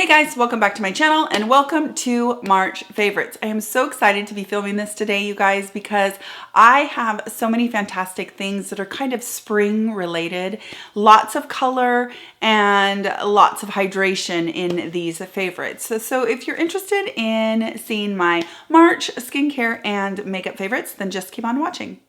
Hey guys, welcome back to my channel and welcome to March favorites. I am so excited to be filming this today, you guys, because I have so many fantastic things that are kind of spring related. Lots of color and lots of hydration in these favorites. So if you're interested in seeing my March skincare and makeup favorites, then just keep on watching.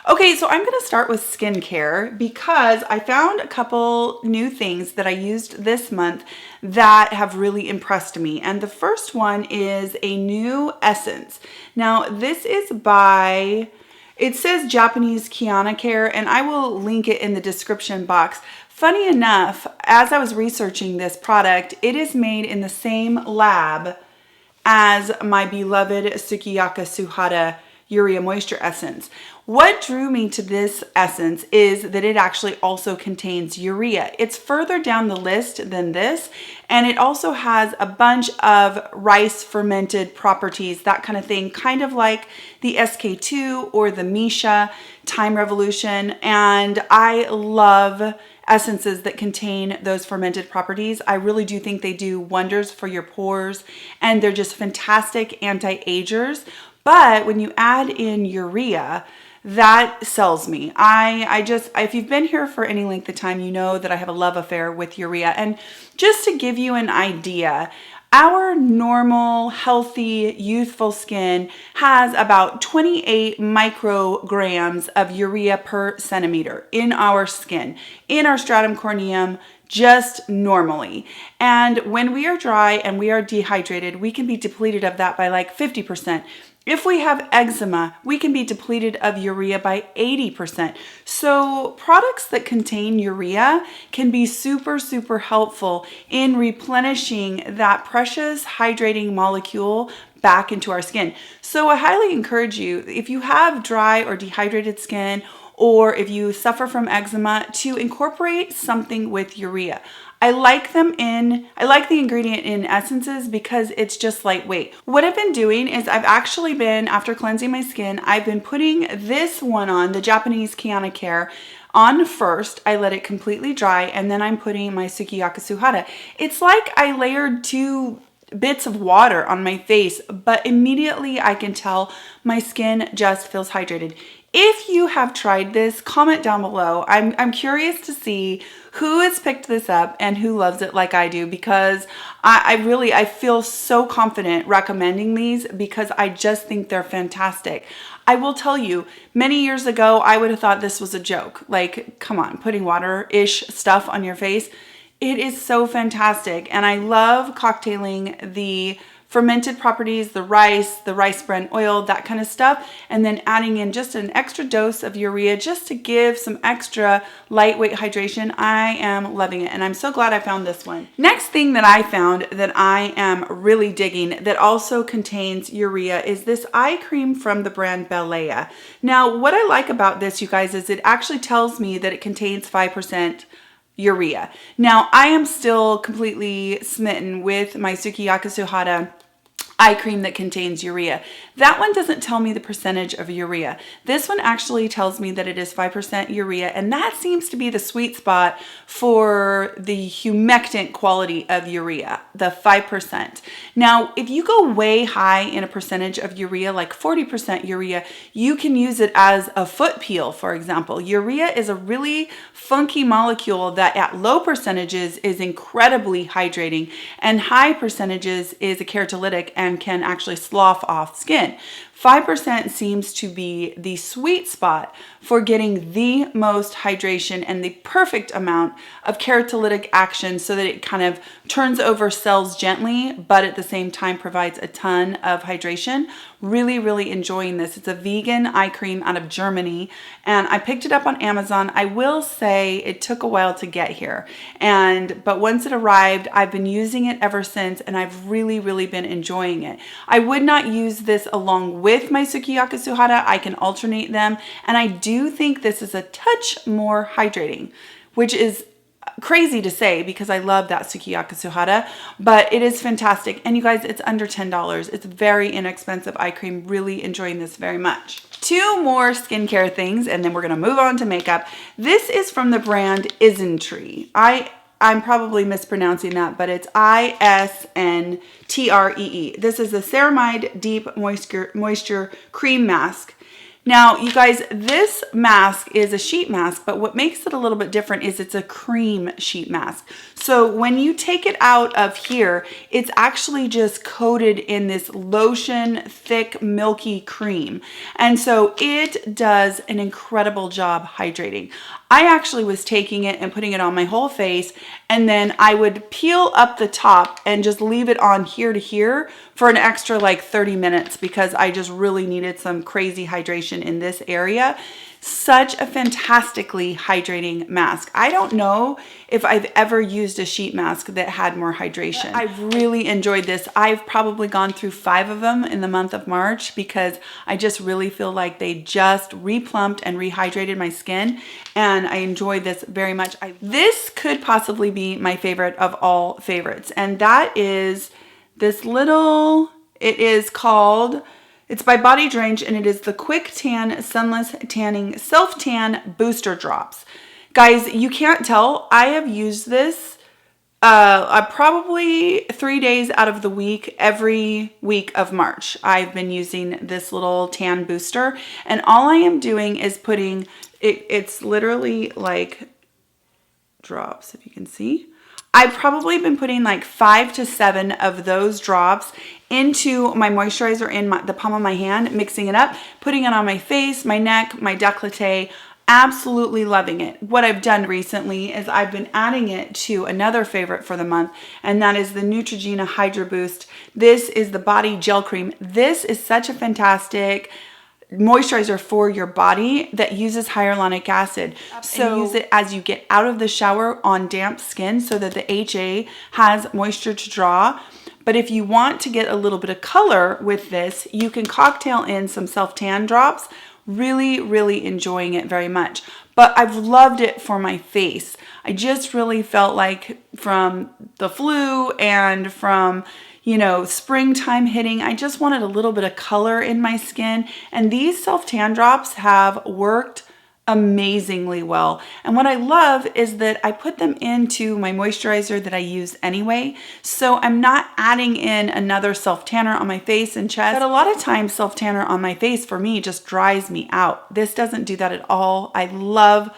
Okay, so I'm gonna start with skincare because I found a couple new things that I used this month that have really impressed me. And the first one is a new essence. Now, this is by, it says Japanese Care, and I will link it in the description box. Funny enough, as I was researching this product, it is made in the same lab as my beloved Sukoyaka Suhada Urea Moisture Essence. What drew me to this essence is that it actually also contains urea. It's further down the list than this, and it also has a bunch of rice fermented properties, that kind of thing, kind of like the SK2 or the Misha Time Revolution. And I love essences that contain those fermented properties. I really do think they do wonders for your pores, and they're just fantastic anti-agers. But when you add in urea, that sells me. If you've been here for any length of time, you know that I have a love affair with urea. And just to give you an idea, our normal, healthy, youthful skin has about 28 micrograms of urea per centimeter in our skin, in our stratum corneum, just normally. And when we are dry and we are dehydrated, we can be depleted of that by like 50%. If we have eczema, we can be depleted of urea by 80%. So products that contain urea can be super, super helpful in replenishing that precious hydrating molecule back into our skin. So I highly encourage you, if you have dry or dehydrated skin, or if you suffer from eczema, to incorporate something with urea. I like the ingredient in essences because it's just lightweight. What I've been doing is I've actually been, after cleansing my skin, I've been putting this one on, the Japanese Care, on first. I let it completely dry, and then I'm putting my Sukoyaka Suhada. It's like I layered two bits of water on my face, but immediately I can tell my skin just feels hydrated. If you have tried this, comment down below. I'm curious to see who has picked this up and who loves it like I do, because I feel so confident recommending these because I just think they're fantastic. I will tell you, many years ago, I would have thought this was a joke. Like, come on, putting water-ish stuff on your face. It is so fantastic, and I love cocktailing the fermented properties, the rice bran oil, that kind of stuff, and then adding in just an extra dose of urea just to give some extra lightweight hydration. I am loving it, and I'm so glad I found this one. Next thing that I found that I am really digging that also contains urea is this eye cream from the brand Balea. Now, what I like about this, you guys, is it actually tells me that it contains 5% urea. Now, I am still completely smitten with my Sukoyaka Suhada eye cream that contains urea. That one doesn't tell me the percentage of urea. This one actually tells me that it is 5% urea, and that seems to be the sweet spot for the humectant quality of urea, the 5%. Now, if you go way high in a percentage of urea, like 40% urea, you can use it as a foot peel, for example. Urea is a really funky molecule that at low percentages is incredibly hydrating, and high percentages is a keratolytic and can actually slough off skin. 5% seems to be the sweet spot for getting the most hydration and the perfect amount of keratolytic action so that it kind of turns over cells gently, but at the same time provides a ton of hydration. Really, really enjoying this. It's a vegan eye cream out of Germany, and I picked it up on Amazon. I will say it took a while to get here, but once it arrived, I've been using it ever since, and I've really, really been enjoying it. I would not use this along with my Sukoyaka Suhada. I can alternate them, and I do think this is a touch more hydrating, which is crazy to say because I love that Sukoyaka Suhada, but it is fantastic. And you guys, it's under $10. It's very inexpensive eye cream. Really enjoying this very much. Two more skincare things, and then we're gonna move on to makeup. This is from the brand Isntree. I I'm probably mispronouncing that, but it's ISNTREE. This is the Ceramide Deep Moisture Cream Mask. Now, you guys, this mask is a sheet mask, but what makes it a little bit different is it's a cream sheet mask. So when you take it out of here, it's actually just coated in this lotion, thick, milky cream. And so it does an incredible job hydrating. I actually was taking it and putting it on my whole face, and then I would peel up the top and just leave it on here to here for an extra like 30 minutes because I just really needed some crazy hydration in this area. Such a fantastically hydrating mask. I don't know if I've ever used a sheet mask that had more hydration. I've really enjoyed this. I've probably gone through 5 of them in the month of March because I just really feel like they just replumped and rehydrated my skin, and I enjoy this very much. This could possibly be my favorite of all favorites, and that is this little, it's by Body Drench, and it is the Quick Tan Sunless Tanning Self-Tan Booster Drops. Guys, you can't tell. I have used this probably 3 days out of the week, every week of March. I've been using this little tan booster, and all I am doing is putting, it's literally like drops, if you can see. I've probably been putting like 5 to 7 of those drops into my moisturizer in the palm of my hand, mixing it up, putting it on my face, my neck, my décolleté. Absolutely loving it. What I've done recently is I've been adding it to another favorite for the month, and that is the Neutrogena Hydra Boost. This is the body gel cream. This is such a fantastic moisturizer for your body that uses hyaluronic acid. So use it as you get out of the shower on damp skin so that the HA has moisture to draw. But if you want to get a little bit of color with this, you can cocktail in some self-tan drops. Really, really enjoying it very much. But I've loved it for my face. I just really felt like from the flu and from, you know, springtime hitting, I just wanted a little bit of color in my skin. And these self-tan drops have worked amazingly well. And what I love is that I put them into my moisturizer that I use anyway. So I'm not adding in another self-tanner on my face and chest. But a lot of times self-tanner on my face for me just dries me out. This doesn't do that at all. I love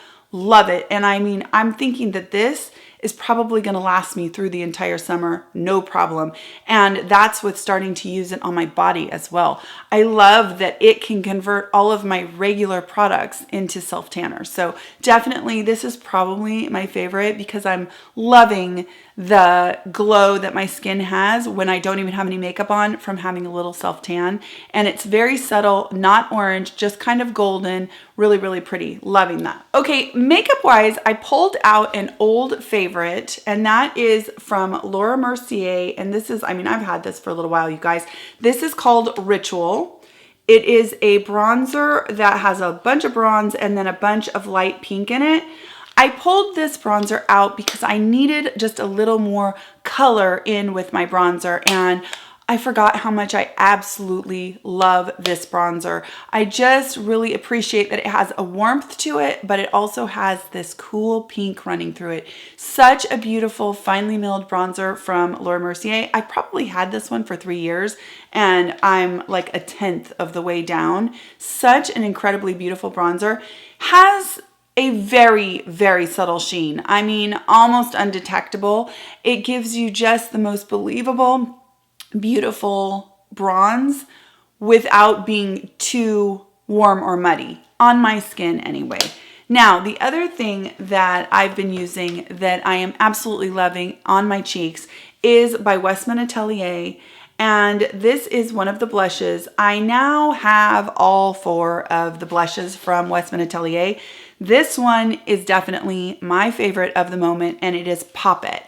it. And I mean, I'm thinking that this is probably going to last me through the entire summer, no problem. And that's with starting to use it on my body as well. I love that it can convert all of my regular products into self-tanner. So definitely this is probably my favorite because I'm loving the glow that my skin has when I don't even have any makeup on from having a little self-tan. And it's very subtle, not orange, just kind of golden, really, really pretty. Loving that. Okay, makeup wise, I pulled out an old favorite, and that is from Laura Mercier. And this is, I mean, I've had this for a little while, you guys. This is called Ritual. It is a bronzer that has a bunch of bronze and then a bunch of light pink in it. I pulled this bronzer out because I needed just a little more color in with my bronzer, and I forgot how much I absolutely love this bronzer. I just really appreciate that it has a warmth to it, but it also has this cool pink running through it. Such a beautiful, finely milled bronzer from Laura Mercier. I probably had this one for 3 years, and I'm like a 10th of the way down. Such an incredibly beautiful bronzer. Has a very, very subtle sheen. I mean, almost undetectable. It gives you just the most believable, beautiful bronze without being too warm or muddy on my skin anyway. Now, the other thing that I've been using that I am absolutely loving on my cheeks is by Westman Atelier. And this is one of the blushes. I now have all 4 of the blushes from Westman Atelier. This one is definitely my favorite of the moment, and it is Poppet.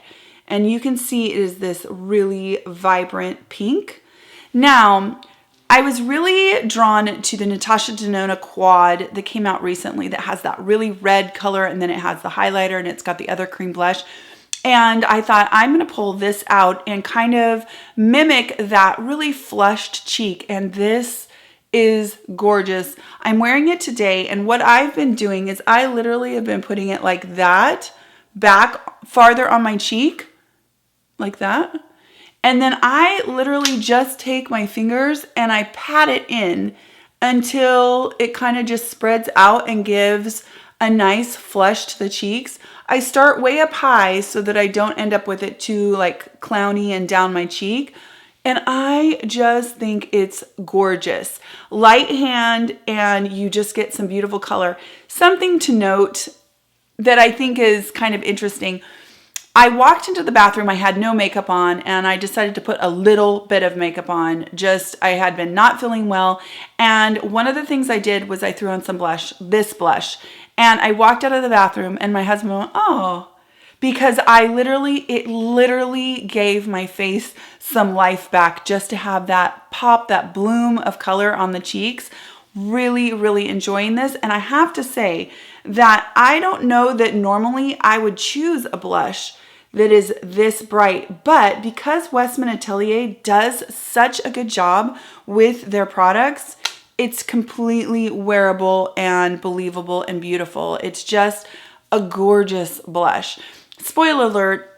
And you can see it is this really vibrant pink. Now, I was really drawn to the Natasha Denona Quad that came out recently that has that really red color, and then it has the highlighter and it's got the other cream blush. And I thought I'm going to pull this out and kind of mimic that really flushed cheek. And this is gorgeous. I'm wearing it today, and what I've been doing is I literally have been putting it like that back farther on my cheek, like that. And then I literally just take my fingers and I pat it in until it kind of just spreads out and gives a nice flush to the cheeks. I start way up high so that I don't end up with it too like clowny and down my cheek. And I just think it's gorgeous. Light hand, and you just get some beautiful color. Something to note that I think is kind of interesting. I walked into the bathroom, I had no makeup on, and I decided to put a little bit of makeup on. I had been not feeling well. And one of the things I did was I threw on some blush, this blush. And I walked out of the bathroom and my husband went, oh, because it literally gave my face some life back just to have that pop, that bloom of color on the cheeks. Really, really enjoying this. And I have to say that I don't know that normally I would choose a blush that is this bright, but because Westman Atelier does such a good job with their products, it's completely wearable and believable and beautiful. It's just a gorgeous blush. Spoiler alert,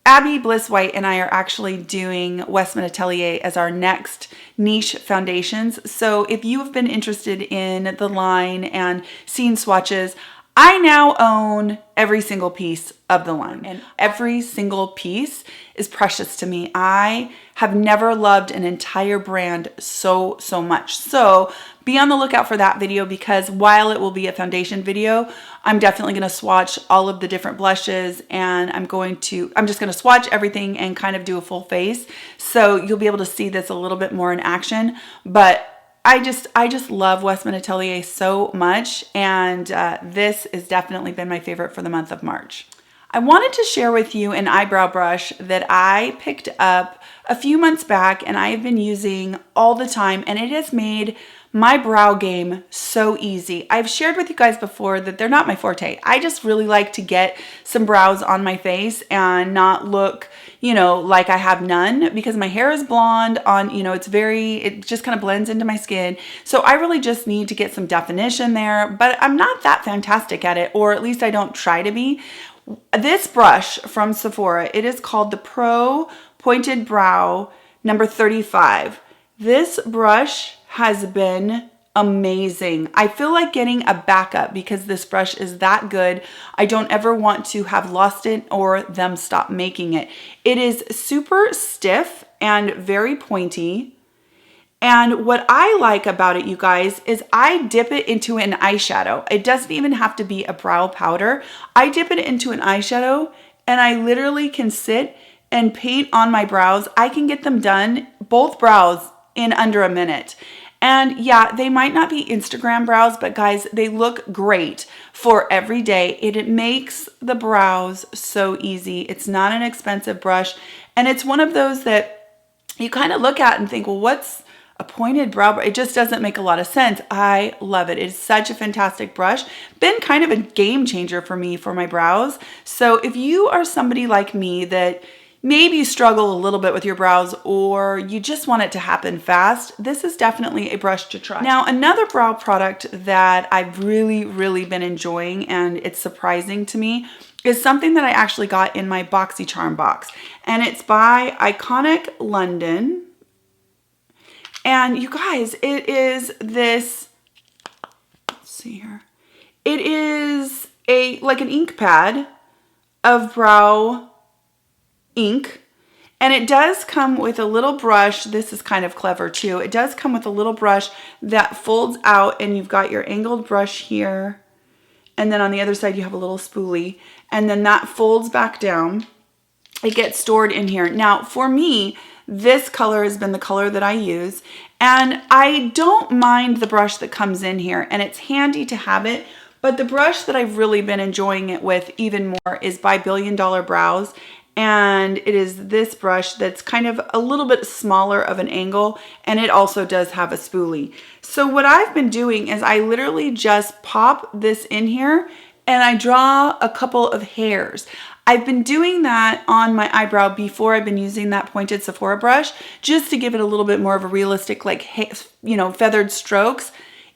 Abby Bliss White and I are actually doing Westman Atelier as our next niche foundations. So if you have been interested in the line and seen swatches, I now own every single piece of the line, and every single piece is precious to me. I have never loved an entire brand so much. So be on the lookout for that video, because while it will be a foundation video, I'm definitely going to swatch all of the different blushes, and I'm just going to swatch everything and kind of do a full face. So you'll be able to see this a little bit more in action. But I just love Westman Atelier so much, and this has definitely been my favorite for the month of March. I wanted to share with you an eyebrow brush that I picked up a few months back and I have been using all the time, and it has made my brow game so easy. I've shared with you guys before that they're not my forte. I just really like to get some brows on my face and not look, like I have none, because my hair is blonde it just kind of blends into my skin. So I really just need to get some definition there, but I'm not that fantastic at it, or at least I don't try to be. This brush from Sephora, it is called the Pro Pointed Brow number 35. This brush has been amazing. I feel like getting a backup because this brush is that good. I don't ever want to have lost it or them stop making it. It is super stiff and very pointy. And what I like about it, you guys, is I dip it into an eyeshadow. It doesn't even have to be a brow powder. I dip it into an eyeshadow and I literally can sit and paint on my brows. I can get them done, both brows, in under a minute. And yeah, they might not be Instagram brows, but guys, they look great for every day. It makes the brows so easy. It's not an expensive brush. And it's one of those that you kind of look at and think, well, what's a pointed brow brush? It just doesn't make a lot of sense. I love it. It's such a fantastic brush. Been kind of a game changer for me for my brows. So if you are somebody like me that maybe you struggle a little bit with your brows, or you just want it to happen fast, this is definitely a brush to try. Now, another brow product that I've really been enjoying, and it's surprising to me, is something that I actually got in my BoxyCharm box. And it's by Iconic London. And you guys, it is this, let's see here. It is like an ink pad of brow ink, and it does come with a little brush. This is kind of clever too. It does come with a little brush that folds out, and you've got your angled brush here, and then on the other side you have a little spoolie, and then that folds back down. It gets stored in here. Now for me, this color has been the color that I use, and I don't mind the brush that comes in here, and it's handy to have it. But the brush that I've really been enjoying it with even more is by Billion Dollar Brows. And it is this brush that's kind of a little bit smaller of an angle, and it also does have a spoolie. So what I've been doing is I literally just pop this in here and I draw a couple of hairs. I've been doing that on my eyebrow before I've been using that pointed Sephora brush, just to give it a little bit more of a realistic, like, feathered strokes.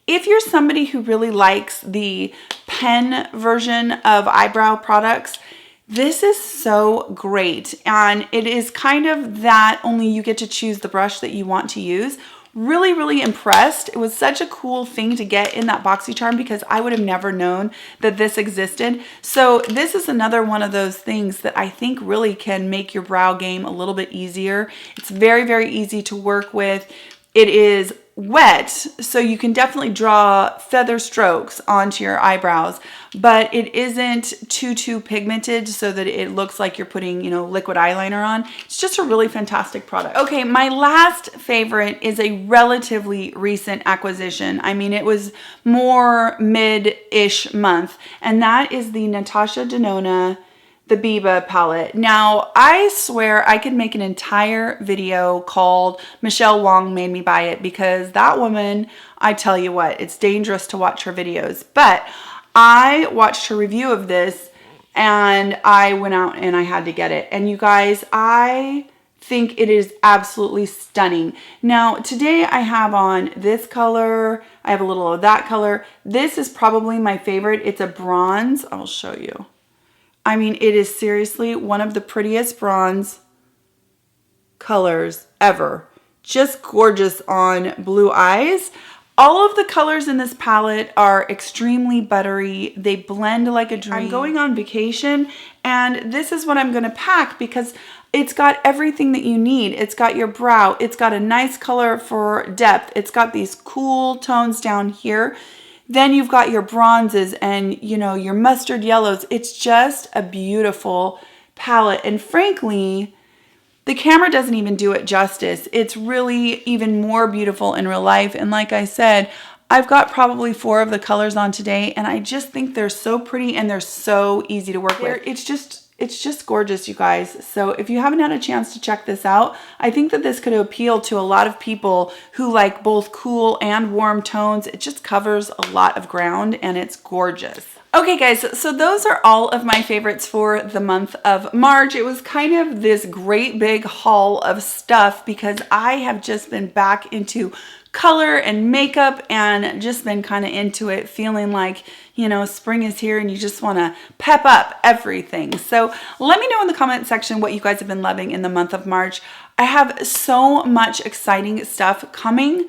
If you're somebody who really likes the pen version of eyebrow products, This is so great, and it is kind of that only you get to choose the brush that you want to use. Really, really impressed. It was such a cool thing to get in that BoxyCharm because I would have never known that this existed. So this is another one of those things that I think really can make your brow game a little bit easier. It's very, very easy to work with. It is wet, so you can definitely draw feather strokes onto your eyebrows, but it isn't too pigmented so that it looks like you're putting, you know, liquid eyeliner on. It's just a really fantastic product. Okay, my last favorite is a relatively recent acquisition. I mean, it was more mid-ish month, and that is the Natasha Denona the Biba palette. Now, I swear I could make an entire video called Michelle Wong Made Me Buy It, because that woman, I tell you what, it's dangerous to watch her videos. But I watched her review of this and I went out and I had to get it. And you guys, I think it is absolutely stunning. Now, today I have on this color. I have a little of that color. This is probably my favorite. It's a bronze. I'll show you. I mean, it is seriously one of the prettiest bronze colors ever. Just gorgeous on blue eyes. All of the colors in this palette are extremely buttery. They blend like a dream. I'm going on vacation, and this is what I'm going to pack because it's got everything that you need. It's got your brow. It's got a nice color for depth. It's got these cool tones down here. Then you've got your bronzes and, you know, your mustard yellows. It's just a beautiful palette. And frankly, the camera doesn't even do it justice. It's really even more beautiful in real life. And like I said, I've got probably 4 of the colors on today, and I just think they're so pretty and they're so easy to work with. It's just gorgeous, you guys. So if you haven't had a chance to check this out, I think that this could appeal to a lot of people who like both cool and warm tones. It just covers a lot of ground and it's gorgeous. Okay guys, so those are all of my favorites for the month of March. It was kind of this great big haul of stuff because I have just been back into color and makeup and just been kind of into it, feeling like, you know, spring is here and you just want to pep up everything. So let me know in the comment section what you guys have been loving in the month of March. I have so much exciting stuff coming.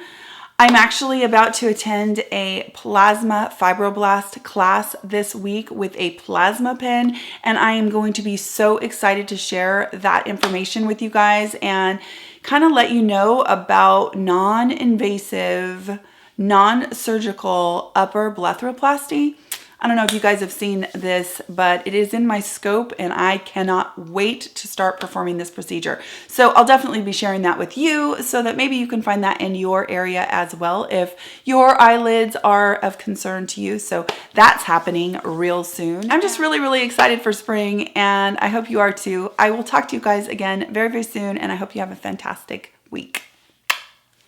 I'm actually about to attend a plasma fibroblast class this week with a plasma pen, and I am going to be so excited to share that information with you guys and kind of let you know about non-invasive, non-surgical upper blepharoplasty. I don't know if you guys have seen this, but it is in my scope and I cannot wait to start performing this procedure. So I'll definitely be sharing that with you so that maybe you can find that in your area as well if your eyelids are of concern to you. So that's happening real soon. I'm just really, really excited for spring and I hope you are too. I will talk to you guys again very, very soon and I hope you have a fantastic week.